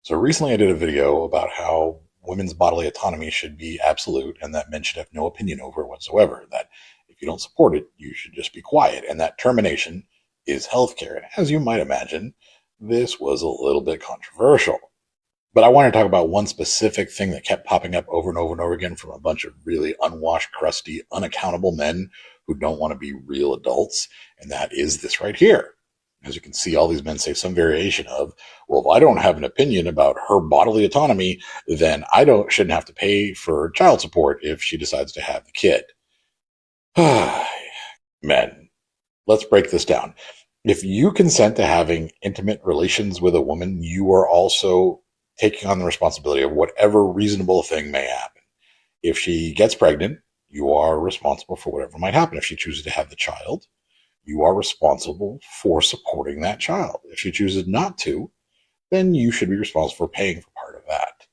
So recently I did a video about how women's bodily autonomy should be absolute and that men should have no opinion over it whatsoever. That if you don't support it, you should just be quiet. And that termination is healthcare. And as you might imagine, this was a little bit controversial. But I want to talk about one specific thing that kept popping up over and over and over again from a bunch of really unwashed, crusty, unaccountable men who don't want to be real adults. And that is this right here. As you can see, all these men say some variation of, well, if I don't have an opinion about her bodily autonomy, then shouldn't have to pay for child support if she decides to have the kid. Men, let's break this down. If you consent to having intimate relations with a woman, you are also taking on the responsibility of whatever reasonable thing may happen. If she gets pregnant, you are responsible for whatever might happen. If she chooses to have the child, you are responsible for supporting that child. If she chooses not to, then you should be responsible for paying for part of that.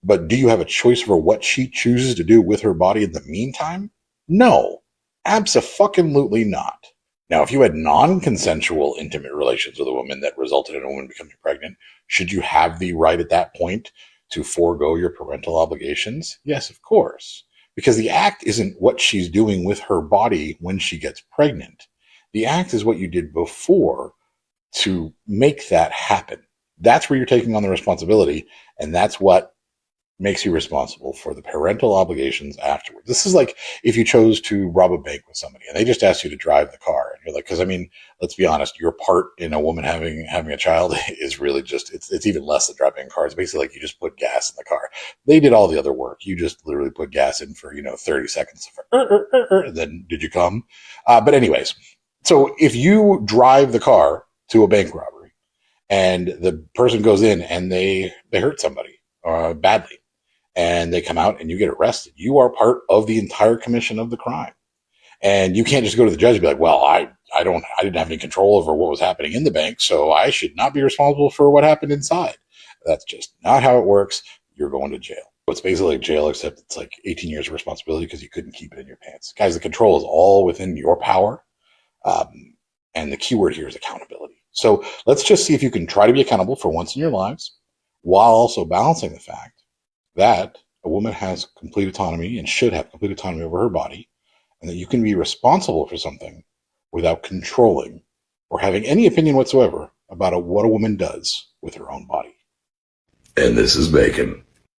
But do you have a choice over what she chooses to do with her body in the meantime? No, abso-fucking-lutely not. Now, if you had non-consensual intimate relations with a woman that resulted in a woman becoming pregnant, should you have the right at that point to forego your parental obligations? Yes, of course. Because the act isn't what she's doing with her body when she gets pregnant. The act is what you did before to make that happen. That's where you're taking on the responsibility, and that's what makes you responsible for the parental obligations afterward. This is like if you chose to rob a bank with somebody and they just asked you to drive the car. And you're like, because I mean, let's be honest, your part in a woman having a child is really just, it's even less than driving a car. It's basically like you just put gas in the car. They did all the other work. You just literally put gas in for, 30 seconds. And then did you come? But anyways, so if you drive the car to a bank robbery and the person goes in and they hurt somebody badly, and they come out and you get arrested, you are part of the entire commission of the crime. And you can't just go to the judge and be like, well, I didn't have any control over what was happening in the bank, so I should not be responsible for what happened inside. That's just not how it works. You're going to jail. It's basically like jail, except it's like 18 years of responsibility because you couldn't keep it in your pants. Guys, the control is all within your power. And the key word here is accountability. So let's just see if you can try to be accountable for once in your lives while also balancing the fact that a woman has complete autonomy and should have complete autonomy over her body, and that you can be responsible for something without controlling or having any opinion whatsoever about what a woman does with her own body. And this is Bacon.